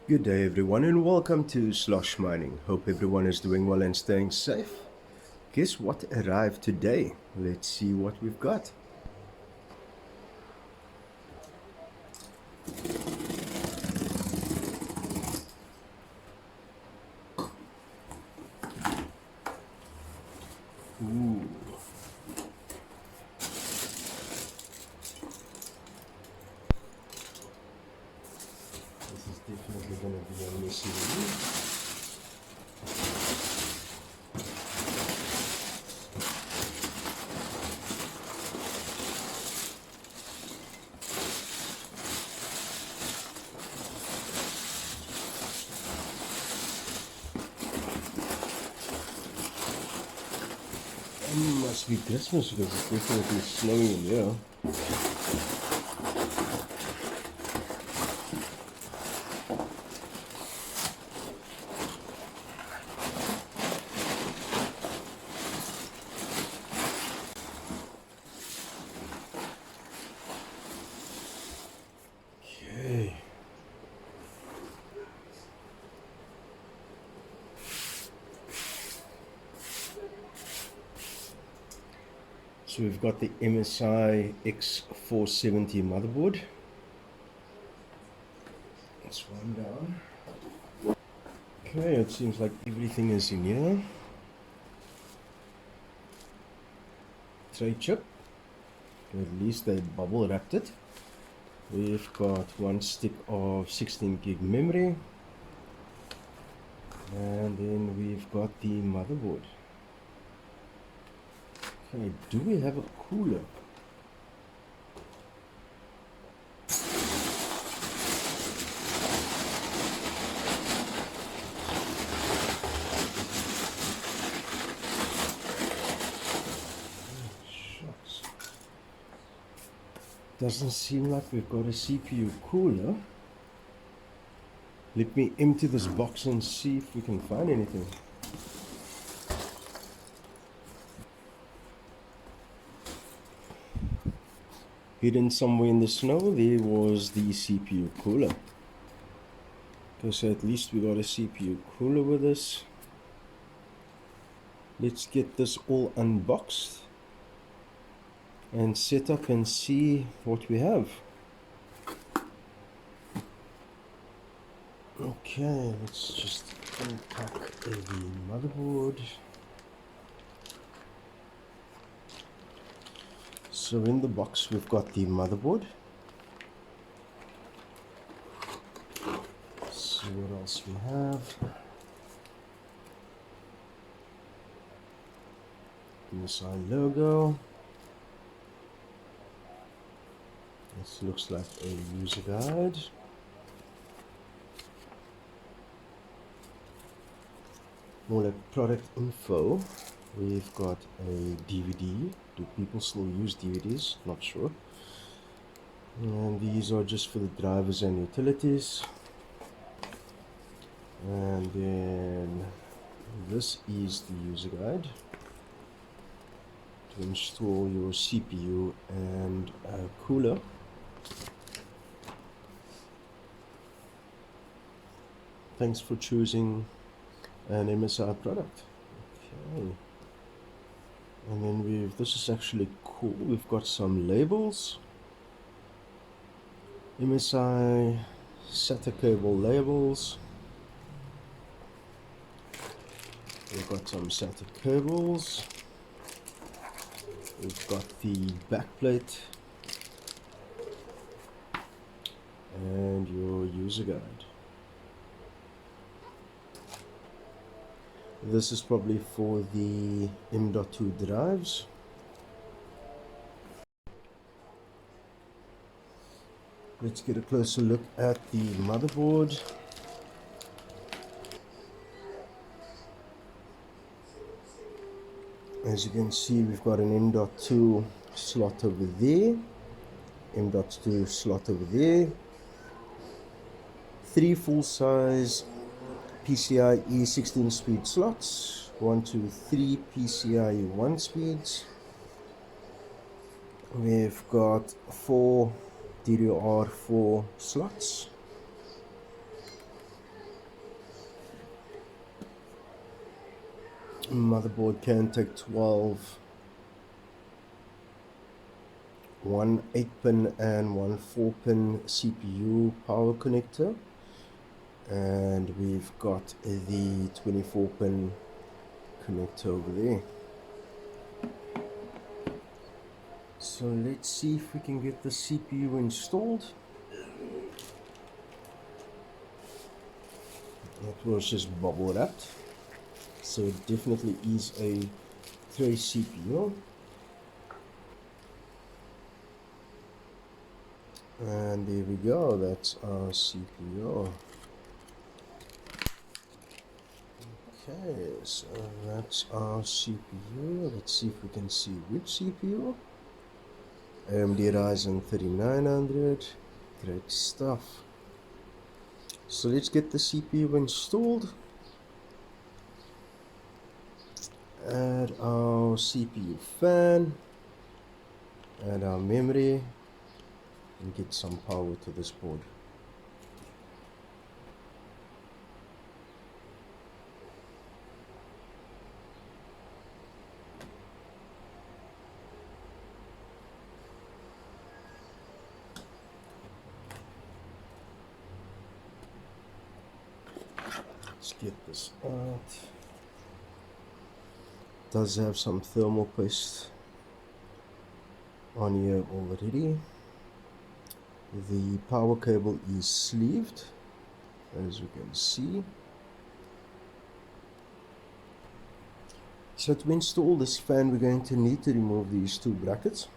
Good day everyone and welcome to Slosh Mining. Hope everyone is doing well and staying safe. Guess what arrived today? Let's see what we've got. Ooh. This is definitely going to be a messy one. Must be Christmas because it's definitely snowing in here. Okay. So we've got the MSI X470 motherboard. That's one down. Okay, it seems like everything is in here. Tray chip. At least they bubble wrapped it. We've got one stick of 16 gig memory. And then we've got the motherboard. Okay, do we have a cooler? Shucks. Doesn't seem like we've got a CPU cooler. Let me empty this box and see if we can find anything. Hidden somewhere in the snow, there was the CPU cooler. Okay, so at least we got a CPU cooler with us. Let's get this all unboxed and set up and see what we have. Okay, let's just unpack the motherboard. So in the box we've got the motherboard. Let's see what else we have. MSI logo. This looks like a user guide. More like product info. We've got a DVD. Do people still use DVDs? Not sure. And these are just for the drivers and utilities. And then this is the user guide to install your CPU and a cooler. Thanks for choosing an MSI product. Okay. And then this is actually cool. We've got some labels. MSI SATA cable labels. We've got some SATA cables. We've got the backplate and your user guide. This is probably for the M.2 drives. Let's get a closer look at the motherboard. As you can see, we've got an M.2 slot over there, M.2 slot over there, 3 full-size PCIe 16-speed slots, 1, 2, 3 PCIe 1 speeds. We've got 4 DDR4 slots, Motherboard can take 12, one 8-pin and one 4-pin CPU power connector, and we've got the 24-pin connector over there. So let's see if we can get the CPU installed. It was just bubble wrapped, so it definitely is a tray CPU. And there we go, that's our CPU. Okay, so that's our CPU. Let's see if we can see which CPU. AMD Ryzen 3900. Great stuff. So let's get the CPU installed. Add our CPU fan. Add our memory. And get some power to this board. Let's get this out. It does have some thermal paste on here already. The power cable is sleeved, as you can see. So to install this fan, we're going to need to remove these two brackets.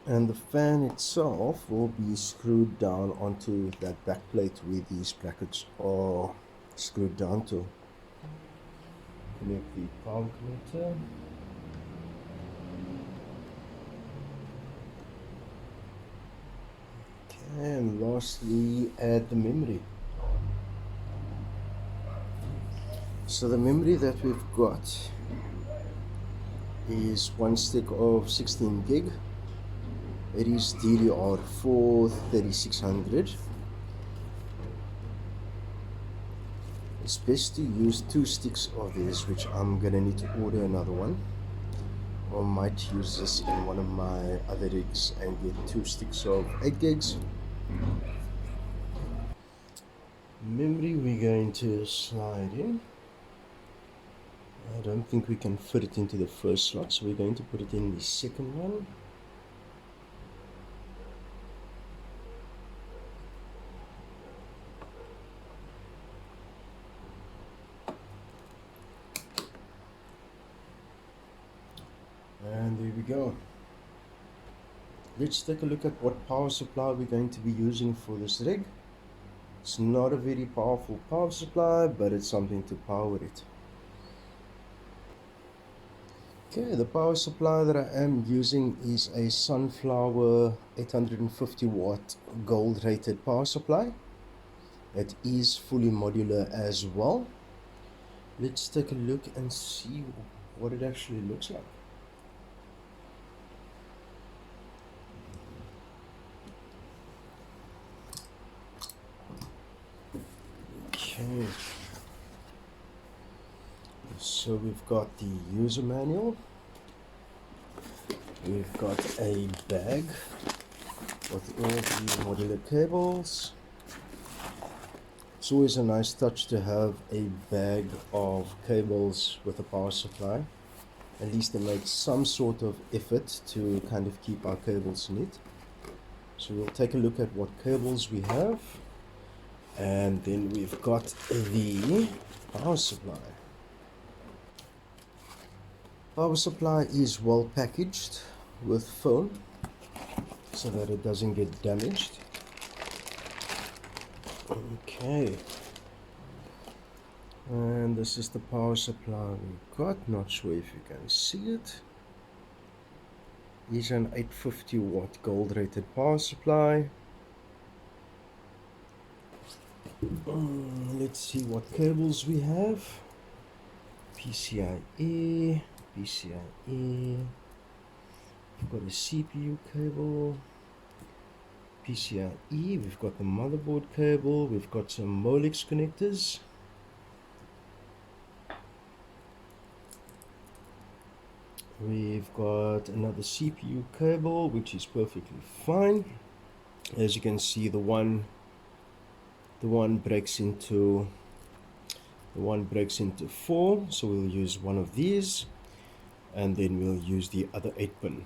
And the fan itself will be screwed down onto that back plate where these brackets are screwed down to. Connect the power connector. Okay, and lastly, add the memory. So the memory that we've got is one stick of 16 gig. It is DDR4 3600. It's best to use 2 sticks of this, which I'm gonna need to order another one, or might use this in one of my other rigs and get 2 sticks of 8 gigs. Memory we're going to slide in. I don't think we can fit it into the first slot, so we're going to put it in the second one. And there we go. Let's take a look at what power supply we're going to be using for this rig. It's not a very powerful power supply, but it's something to power it. Okay, the power supply that I am using is a Sunflower 850 watt gold rated power supply. It is fully modular as well. Let's take a look and see what it actually looks like. Okay, so we've got the user manual, we've got a bag with all the modular cables. It's always a nice touch to have a bag of cables with a power supply. At least they make some sort of effort to kind of keep our cables neat. So we'll take a look at what cables we have. And then we've got the power supply. Power supply is well packaged with foam so that it doesn't get damaged. Okay. And this is the power supply we've got. Not sure if you can see it. It's an 850 watt gold rated power supply. Let's see what cables we have. PCIe, PCIe. We've got a CPU cable. PCIe, we've got the motherboard cable, we've got some Molex connectors. We've got another CPU cable, which is perfectly fine. As you can see, the one breaks into 4, so we'll use one of these, and then we'll use the other 8-pin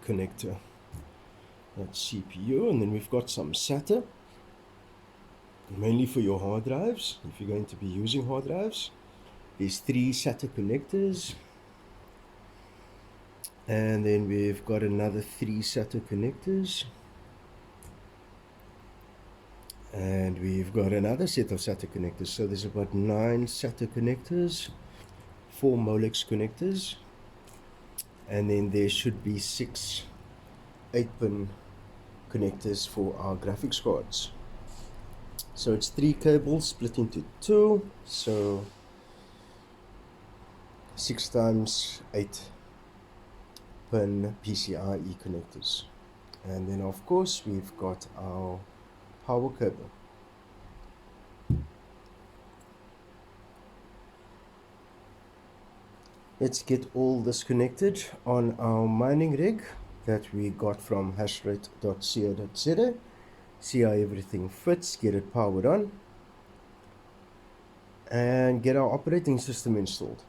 connector. That's CPU, and then we've got some SATA, mainly for your hard drives. If you're going to be using hard drives, there's 3 SATA connectors, and then we've got another 3 SATA connectors, and we've got another set of SATA connectors. So there's about 9 SATA connectors, 4 Molex connectors, and then there should be 6 8-pin connectors for our graphics cards. So it's 3 cables split into 2, so 6 times 8-pin PCIe connectors. And then of course we've got our power cable. Let's get all this connected on our mining rig that we got from hashrate.co.za. See how everything fits, get it powered on, and get our operating system installed.